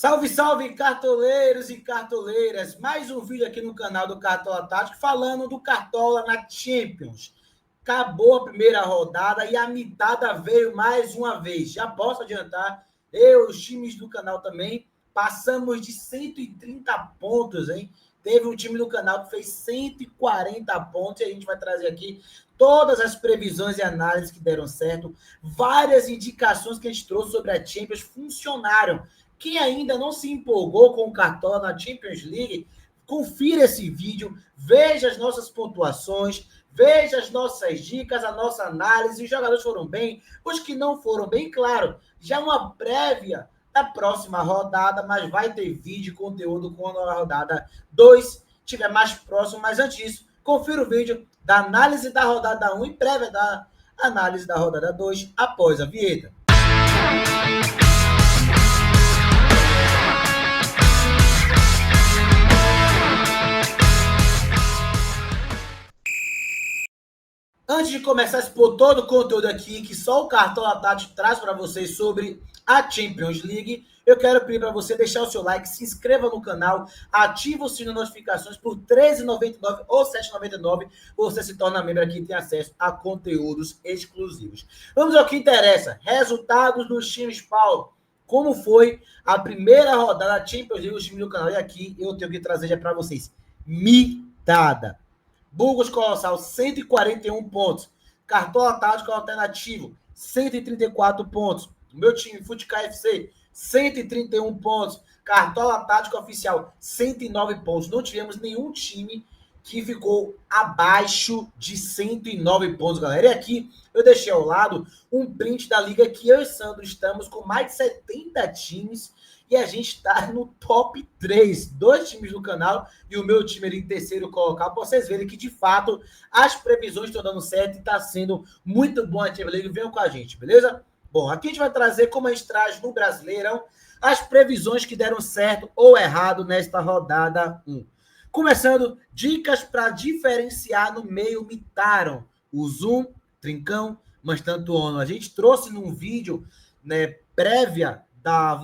Salve, salve, cartoleiros e cartoleiras! Mais um vídeo aqui no canal do Cartola Tático falando do Cartola na Champions. Acabou a primeira rodada e a mitada veio mais uma vez. Já posso adiantar, eu e os times do canal também, passamos de 130 pontos, hein? Teve um time do canal que fez 140 pontos e a gente vai trazer aqui todas as previsões e análises que deram certo. Várias indicações que a gente trouxe sobre a Champions funcionaram. Quem ainda não se empolgou com o Cartola na Champions League, confira esse vídeo, veja as nossas pontuações, veja as nossas dicas, a nossa análise. Os jogadores foram bem, os que não foram bem, claro, já uma prévia da próxima rodada, mas vai ter vídeo, conteúdo quando a rodada 2 estiver mais próximo. Mas antes disso, confira o vídeo da análise da rodada 1 e prévia da análise da rodada 2 após a vinheta. Antes de começar a expor todo o conteúdo aqui, que só o Cartola Tático traz para vocês sobre a Champions League, eu quero pedir para você deixar o seu like, se inscreva no canal, ativa o sininho de notificações por R$ 13,99 ou R$ 7,99, você se torna membro aqui e tem acesso a conteúdos exclusivos. Vamos ao que interessa, resultados dos times, Paulo. Como foi a primeira rodada da Champions League, os times do canal, e aqui eu tenho que trazer já para vocês, mitada. Burgos Colossal, 141 pontos. Cartola Tático Alternativo, 134 pontos. Meu time, Fute KFC, 131 pontos. Cartola Tático Oficial, 109 pontos. Não tivemos nenhum time que ficou abaixo de 109 pontos, galera. E aqui eu deixei ao lado um print da liga que eu e Sandro estamos com mais de 70 times e a gente está no top 3. 2 times do canal e o meu time ali em terceiro colocado. Para vocês verem que, de fato, as previsões estão dando certo e está sendo muito bom a Champions League. Venham com a gente, beleza? Bom, aqui a gente vai trazer, como a gente traz no Brasileirão, as previsões que deram certo ou errado nesta rodada 1. Começando, dicas para diferenciar no meio mitaram. O Zoom, Trincão, mas tanto ONU. A gente trouxe num vídeo, né, prévia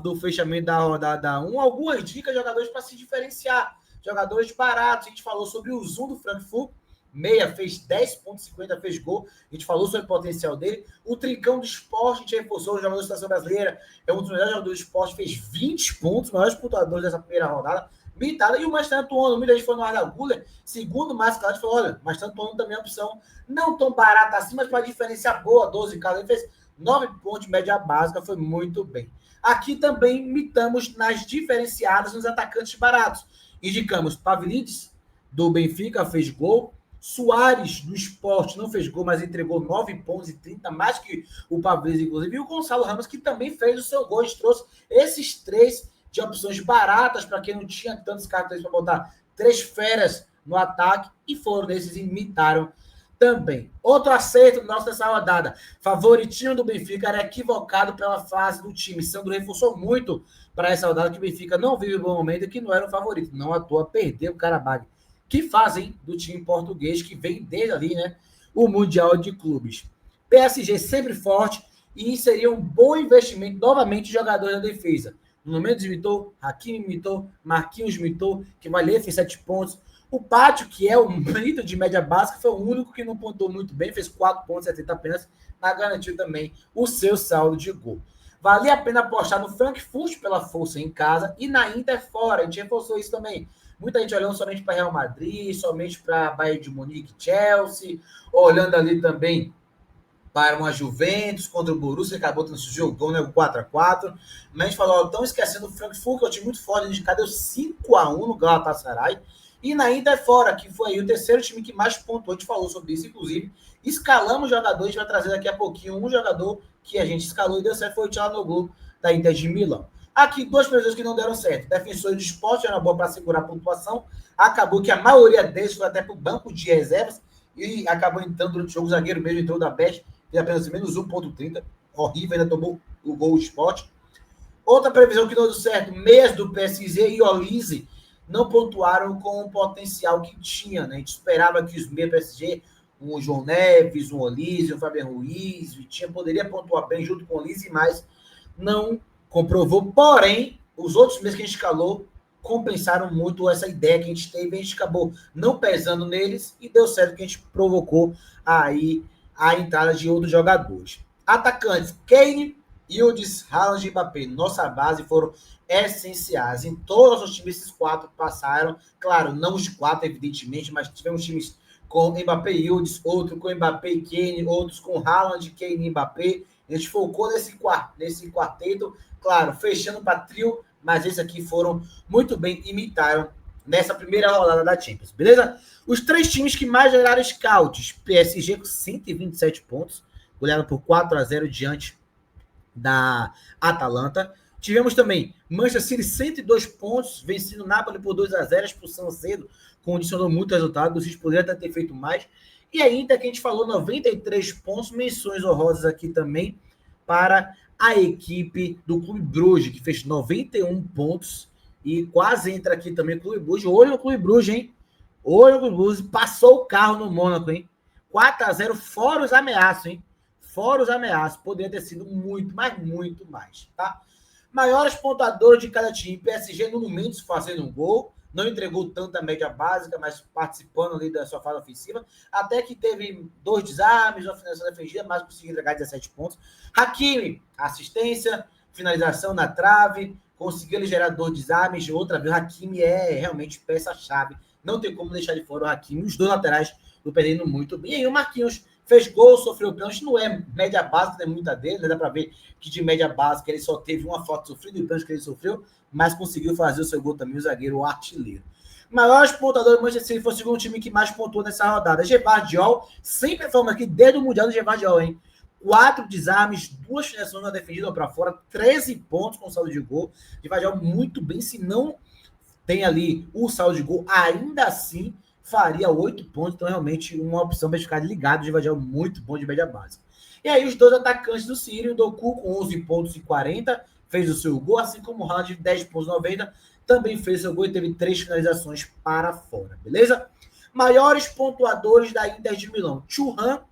do fechamento da rodada 1, algumas dicas de jogadores para se diferenciar. Jogadores baratos. A gente falou sobre o Zoom do Frankfurt. Meia fez 10,50, fez gol. A gente falou sobre o potencial dele. O Trincão do Sport, a gente reforçou o jogador da Seleção Brasileira. É um dos melhores jogadores do Sport, fez 20 pontos, maiores pontuadores dessa primeira rodada. Mitada. E o mais tanto ONU, muita gente foi no Arda Guller, segundo o mais claro, falou: olha, mas tanto ONU também é opção não tão barata assim, mas para diferenciar boa, 12 caras. Ele fez 9 pontos de média básica, foi muito bem. Aqui também mitamos nas diferenciadas nos atacantes baratos. Indicamos Pavlidis, do Benfica, fez gol. Soares, do Sport, não fez gol, mas entregou 9 pontos e 30, mais que o Pavlidis, inclusive. E o Gonçalo Ramos, que também fez o seu gol. A gente trouxe esses 3 de opções baratas, para quem não tinha tantos cartões para botar 3 feras no ataque, e foram nesses e imitaram também. Outro acerto nosso dessa rodada. Favoritinho do Benfica era equivocado pela fase do time. Sandro reforçou muito para essa rodada que o Benfica não vive um bom momento e que não era o favorito. Não à toa, perdeu o Karabag. Que fazem do time português, que vem desde ali, né? O Mundial de Clubes. PSG sempre forte e seria um bom investimento novamente de jogadores da defesa. No Mendes imitou, Hakimi imitou, Marquinhos imitou, que vai ler, fez 7 pontos. O Pátio, que é o mito de média básica, foi o único que não pontuou muito bem, fez 4,70 apenas, mas garantiu também o seu saldo de gol. Valia a pena apostar no Frankfurt pela força em casa e na Inter fora, a gente reforçou isso também. Muita gente olhando somente para Real Madrid, somente para Bayern de Munique, Chelsea, olhando ali também para uma Juventus contra o Borussia, que acabou tendo esse jogão, né, o 4-4. Mas a gente falou, estão esquecendo o Frankfurt, que é um time muito forte, indicado, deu 5-1 no Galatasaray. E na Inter fora, que foi aí o terceiro time que mais pontuou, a gente falou sobre isso, inclusive. Escalamos jogadores, a gente vai trazer daqui a pouquinho um jogador que a gente escalou e deu certo, foi o Çalhanoğlu, da Inter de Milão. Aqui, 2 pessoas que não deram certo. Defensores do Sport era boa para segurar a pontuação. Acabou que a maioria deles foi até para o banco de reservas e acabou entrando durante o jogo. O zagueiro mesmo entrou da Best, fez apenas menos 1,30. Horrível, ainda tomou o gol do Sport. Outra previsão que não deu certo, meias do PSG e Olise não pontuaram com o potencial que tinha, né? A gente esperava que os meias do PSG, um João Neves, um Olise, um Fabian Ruiz, Vitinha, poderia pontuar bem junto com o Olise, mas não comprovou. Porém, os outros meses que a gente escalou compensaram muito essa ideia que a gente teve, a gente acabou não pesando neles e deu certo que a gente provocou aí a entrada de outros jogadores. Atacantes, Kane, Yildiz, Haaland e Mbappé, nossa base foram essenciais. Em todos os times, esses quatro passaram. Claro, não os quatro, evidentemente, mas tivemos times com Mbappé e Yildiz, outro com Mbappé e Kane, outros com Haaland, Kane e Mbappé. A gente focou nesse quarteto, claro, fechando para trio, mas esses aqui foram muito bem, imitaram nessa primeira rodada da Champions, beleza? Os três times que mais geraram scouts, PSG com 127 pontos, goleado por 4-0 diante da Atalanta. Tivemos também Manchester City, 102 pontos, vencendo o Napoli por 2-0, expulsão cedo, condicionou muito o resultado, o City poderia ter feito mais. E ainda que a gente falou 93 pontos, menções honrosas aqui também para a equipe do Clube Bruges, que fez 91 pontos e quase entra aqui também o Clube Bruges. Olha o Clube Bruges, hein? Olha o Clube Bruges, passou o carro no Mônaco, hein? 4-0, fora os ameaços, hein? Fora os ameaços, poderia ter sido muito, mas muito mais, tá? Maiores pontuadores de cada time, PSG no momento fazendo um gol, não entregou tanta média básica, mas participando ali da sua fase ofensiva, até que teve 2 desarmes, uma finalização defendida, mas conseguiu entregar 17 pontos. Hakimi, assistência, finalização na trave, conseguiu gerar 2 desarmes, outra vez, o Hakimi é realmente peça-chave, não tem como deixar de fora o Hakimi, os dois laterais do perdendo muito bem. E aí o Marquinhos fez gol, sofreu pênalti, não é média básica, não é muita dele, né? Dá para ver que de média básica ele só teve uma falta sofrida e o pênalti que ele sofreu, mas conseguiu fazer o seu gol também, o zagueiro, o artilheiro. Maiores pontuadores do Manchester City foi o segundo time que mais pontuou nessa rodada. Gvardiol, sempre falamos aqui, desde o Mundial do Gvardiol, hein? 4 desarmes, 2 finalizações na defendida para fora, 13 pontos com saldo de gol. Gvardiol muito bem, se não tem ali o saldo de gol, ainda assim faria 8 pontos, então realmente uma opção para ficar ligado de Gvardiol muito bom de média básica. E aí os dois atacantes do City, o Doku com 11 pontos e 40, fez o seu gol, assim como o Haaland de 10 pontos e 90, também fez seu gol e teve 3 finalizações para fora, beleza? Maiores pontuadores da Inter de Milão. Thuram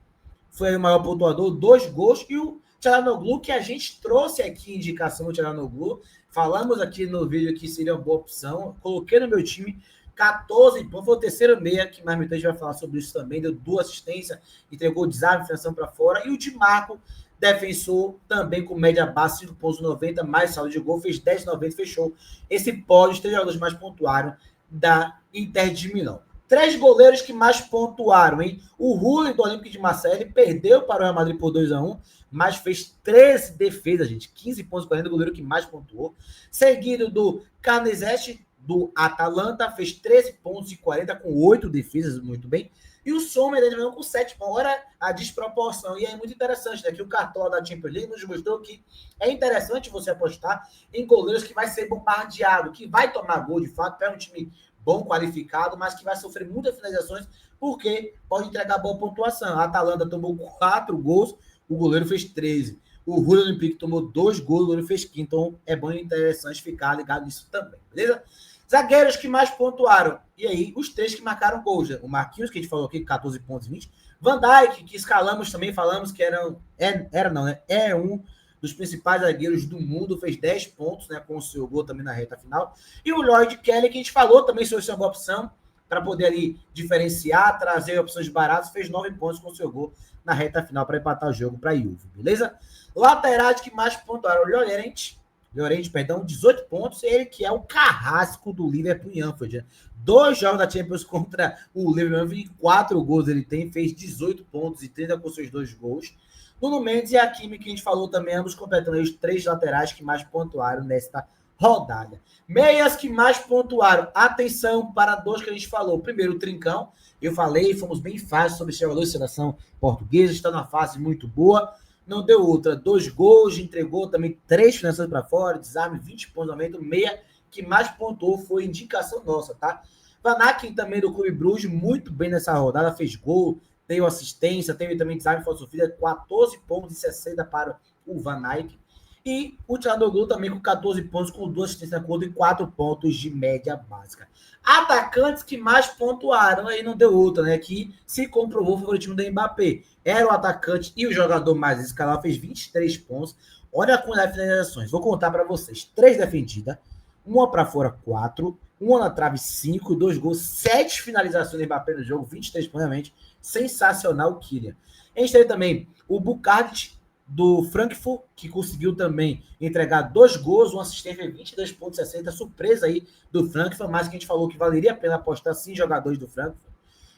foi o maior pontuador, 2 gols, e o Çalhanoğlu, que a gente trouxe aqui indicação do Çalhanoğlu, falamos aqui no vídeo que seria uma boa opção, coloquei no meu time, 14 pontos, foi o terceiro meia, que mais muita gente vai falar sobre isso também, deu 2 assistências, entregou desarme, finalização para fora, e o Di Marco, defensor, também com média base, 5 pontos 90, mais saldo de gol, fez 10,90, fechou esse pódio, os 3 jogadores mais pontuaram da Inter de Milão. 3 goleiros que mais pontuaram, hein? O Rulli, do Olympique de Marseille, perdeu para o Real Madrid por 2-1, mas fez 13 defesas, gente. 15 pontos, 40, o goleiro que mais pontuou. Seguido do Canizete, do Atalanta, fez 13 pontos e 40, com 8 defesas, muito bem. E o Sommer, com 7 pontos. Olha a desproporção. E é muito interessante, né? Que o Cartola da Champions League nos mostrou que é interessante você apostar em goleiros que vai ser bombardeado, que vai tomar gol, de fato, é um time bom, qualificado, mas que vai sofrer muitas finalizações, porque pode entregar boa pontuação. A Atalanta tomou 4 gols, o goleiro fez 13. O Rulli Olympique tomou 2 gols, o goleiro fez 15. Então é bom e interessante ficar ligado nisso também, beleza? Zagueiros que mais pontuaram. E aí, os 3 que marcaram gols. O Marquinhos, que a gente falou aqui, 14 pontos e 20. Van Dijk, que escalamos também, falamos que é um dos principais zagueiros do mundo, fez 10 pontos, né, com o seu gol também na reta final. E o Lloyd Kelly, que a gente falou também sobre essa boa opção, para poder ali diferenciar, trazer opções baratas, fez 9 pontos com o seu gol na reta final para empatar o jogo para a Juve, beleza? Laterais que mais pontuaram, o Llorente, 18 pontos, ele que é o carrasco do Liverpool em Anfield. 2 jogos da Champions contra o Liverpool e 4 gols ele tem, fez 18 pontos e 30 com seus 2 gols. Nuno Mendes e Hakimi, que a gente falou também, ambos completando os 3 laterais que mais pontuaram nesta rodada. Meias que mais pontuaram. Atenção para 2 que a gente falou. Primeiro, o Trincão. Eu falei, fomos bem fáceis sobre esse jogador de seleção portuguesa, está numa fase muito boa. Não deu outra. 2 gols, entregou também 3 finalizações para fora, desarme, 20 pontos, aumento. Meia que mais pontuou foi indicação nossa, tá? Van Aken também do Clube Bruges, muito bem nessa rodada, fez gol, teve assistência, teve também desarme, foi sofrida, 14 pontos e 60 para o Van Aken. E o Çalhanoğlu também com 14 pontos, com 2 assistências na conta e 4 pontos de média básica. Atacantes que mais pontuaram, aí não deu outra, né? Que se comprovou o favoritismo do Mbappé. Era o atacante e o jogador mais escalado, fez 23 pontos. Olha a quantidade de finalizações. Vou contar para vocês. 3 defendidas, uma para fora 4, uma na trave 5, 2 gols, 7 finalizações do Mbappé no jogo, 23 pontos, realmente sensacional o Kylian. A gente teve também o Bukartic do Frankfurt, que conseguiu também entregar 2 gols, uma assistência, 22,60, surpresa aí do Frankfurt, mas que a gente falou que valeria a pena apostar sim jogadores do Frankfurt.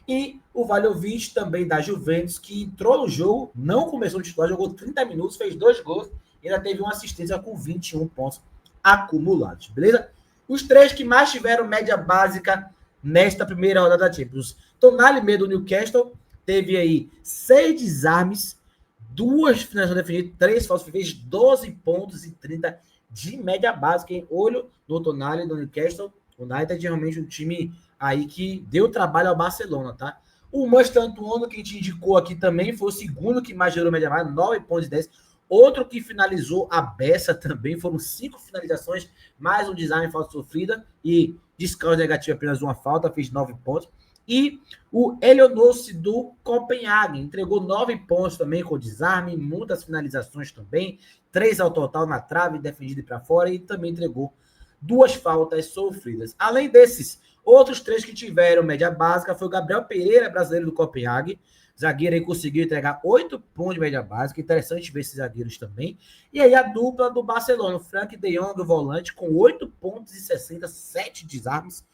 E o Vlahovic também da Juventus, que entrou no jogo, não começou no titular, jogou 30 minutos, fez 2 gols e ainda teve uma assistência com 21 pontos acumulados, beleza? Os 3 que mais tiveram média básica nesta primeira rodada da Champions. Tonali Medo do Newcastle teve aí 6 desarmes, 2 finalizações definidas, 3 falsos, fez 12 pontos e 30 de média básica, hein? Olho no Tonali do Newcastle. O United é realmente um time aí que deu trabalho ao Barcelona, tá? O Manchester Antuono, que a gente indicou aqui também, foi o segundo que mais gerou média básica, 9 pontos e 10. Outro que finalizou a beça também, foram 5 finalizações, mais um desarme, falta sofrida e descalço negativo, apenas uma falta, fez 9 pontos. E o Elionossi do Copenhague entregou 9 pontos também com desarme, muitas finalizações também, 3 ao total na trave, defendido para fora, e também entregou 2 faltas sofridas. Além desses, outros 3 que tiveram média básica foi o Gabriel Pereira, brasileiro do Copenhague, zagueiro aí conseguiu entregar 8 pontos de média básica, interessante ver esses zagueiros também. E aí a dupla do Barcelona, o Frank de Jong, o volante, com 8 pontos e 60, 7 desarmes.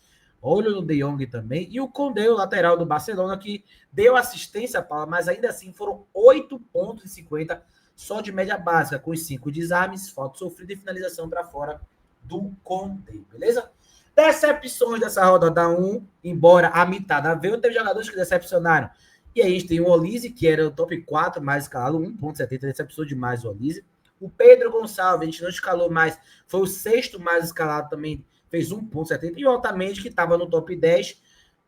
Olho no De Jong também. E o Condé, o lateral do Barcelona, que deu assistência, Paula, mas ainda assim foram 8 pontos e 50 só de média básica, com os 5 desarmes, falta sofrida e finalização para fora do Condé, beleza? Decepções dessa rodada 1, embora a mitada veio, teve jogadores que decepcionaram. E aí a gente tem o Olise, que era o top 4 mais escalado, 1,70, decepcionou demais o Olise. O Pedro Gonçalves, a gente não escalou mais, foi o 6º mais escalado também, fez 1,70. E o Altamente, que estava no top 10,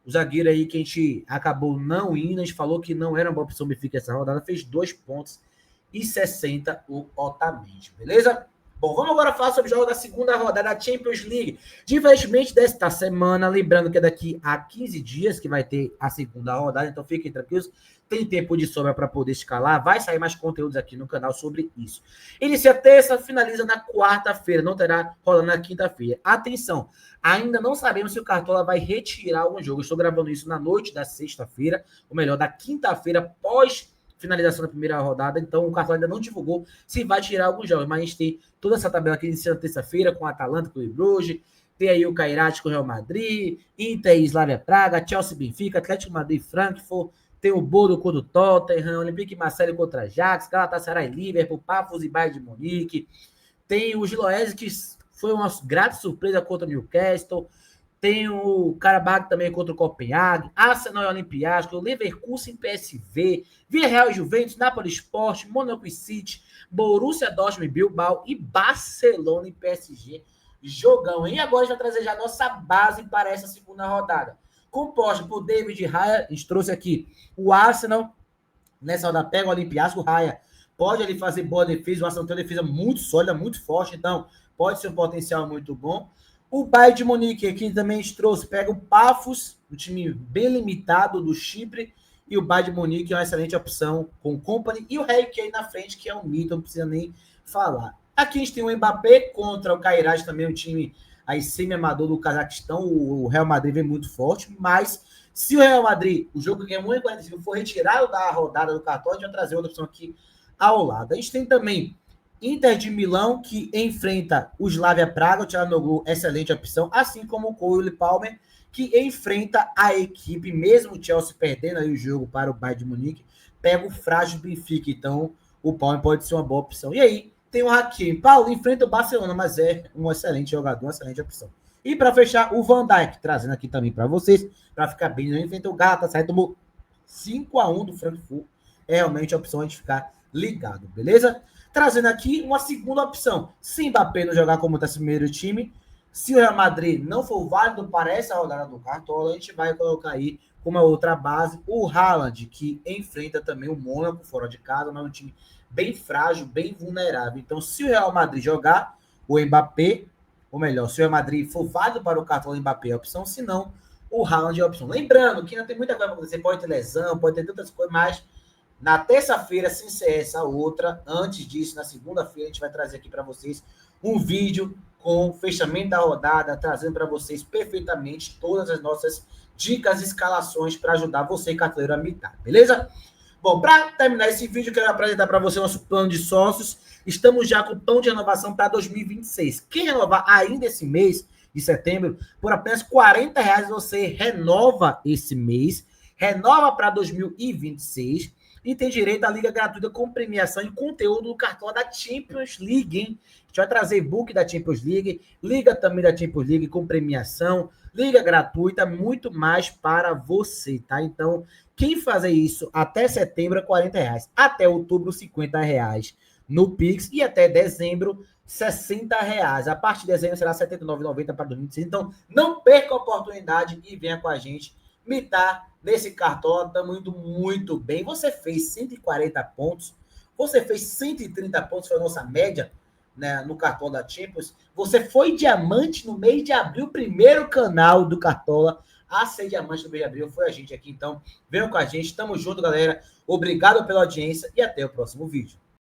o zagueiro aí que a gente acabou não indo, a gente falou que não era uma boa opção Benfica essa rodada, fez 2,60 o Altamente, beleza? Bom, vamos agora falar sobre o jogo da segunda rodada da Champions League. Diferentemente desta semana, lembrando que é daqui a 15 dias que vai ter a segunda rodada, então fiquem tranquilos, tem tempo de sobra para poder escalar, vai sair mais conteúdos aqui no canal sobre isso. Inicia terça, finaliza na quarta-feira, não terá rolando na quinta-feira. Atenção, ainda não sabemos se o Cartola vai retirar algum jogo, estou gravando isso na noite da sexta-feira, ou melhor, da quinta-feira, pós finalização da primeira rodada, então o Cartola ainda não divulgou se vai tirar alguns jogos, mas a gente tem toda essa tabela aqui iniciando terça-feira com a Atalanta, com o Bruges, tem aí o Cairate com o Real Madrid, Inter e Slavia Praga, Chelsea Benfica, Atlético Madrid Frankfurt, tem o Bodo contra o Tottenham, Olympique Marseille contra Ajax, Galatasaray Liverpool, Pafos e Bayern de Munique, tem o Giloese, que foi uma grata surpresa contra o Newcastle, tem o Karabakh também contra o Copenhague, Arsenal e Olympiacos, o Leverkusen PSV, Villarreal e Juventus, Napoli Sport, Monaco e City, Borussia Dortmund e Bilbao e Barcelona e PSG. Jogão, hein? E agora a gente vai trazer já a nossa base para essa segunda rodada. Composta por David Raya, a gente trouxe aqui o Arsenal, nessa rodada pega o Olympiacos, o Raya pode ali fazer boa defesa, o Arsenal tem uma defesa muito sólida, muito forte, então pode ser um potencial muito bom. O Bayern de Munique, aqui também a gente trouxe, pega o Pafos, um time bem limitado do Chipre, e o Bayern de Munique é uma excelente opção com o Kompany, e o Harry Kane na frente, que é um mito, não precisa nem falar. Aqui a gente tem o Mbappé contra o Cairaj, também um time aí semi-amador do Cazaquistão, o Real Madrid vem muito forte, mas se o Real Madrid, o jogo que é 1,45, for retirado da rodada do cartão, a gente vai trazer outra opção aqui ao lado. A gente tem também Inter de Milão, que enfrenta o Slavia Praga, o Tcharanoglu, excelente opção, assim como o Cole Palmer, que enfrenta a equipe, mesmo o Chelsea perdendo aí o jogo para o Bayern de Munique, pega o frágil Benfica, então o Palmer pode ser uma boa opção. E aí, tem o Hakimi, Paulo enfrenta o Barcelona, mas é um excelente jogador, uma excelente opção. E para fechar, o Van Dijk, trazendo aqui também para vocês, para ficar bem, não enfrenta o Galatasaray, tomou 5-1 do Frankfurt, é realmente a opção a gente ficar ligado, beleza? Trazendo aqui uma segunda opção. Se Mbappé não jogar como está esse primeiro time, se o Real Madrid não for válido para essa rodada do Cartola, a gente vai colocar aí como uma outra base o Haaland, que enfrenta também o Mônaco fora de casa, mas é um time bem frágil, bem vulnerável. Então, se o Real Madrid jogar, o Mbappé, ou melhor, se o Real Madrid for válido para o Cartola, o Mbappé é a opção, se não, o Haaland é a opção. Lembrando que não tem muita coisa para acontecer, pode ter lesão, pode ter tantas coisas, mas na terça-feira, sem ser essa outra, antes disso, na segunda-feira, a gente vai trazer aqui para vocês um vídeo com o fechamento da rodada, trazendo para vocês perfeitamente todas as nossas dicas e escalações para ajudar você, cartoleiro, a mitar, beleza? Bom, para terminar esse vídeo, eu quero apresentar para você o nosso plano de sócios. Estamos já com o plano de renovação para 2026. Quem renovar ainda esse mês de setembro, por apenas R$40, você renova esse mês, renova para 2026 e tem direito à liga gratuita com premiação e conteúdo do Cartola da Champions League, hein? A gente vai trazer e-book da Champions League, liga também da Champions League com premiação, liga gratuita, muito mais para você, tá? Então, quem fazer isso até setembro é R$40, até outubro R$50 no Pix e até dezembro R$60. A partir de dezembro será R$ 79,90 para 2026. Então, não perca a oportunidade e venha com a gente mitar nesse Cartola. Estamos indo muito bem. Você fez 140 pontos, você fez 130 pontos, foi a nossa média, né, no Cartola da Champions. Você foi diamante no mês de abril, primeiro canal do Cartola a ser diamante no mês de abril foi a gente aqui. Então, venham com a gente. Tamo junto, galera. Obrigado pela audiência e até o próximo vídeo.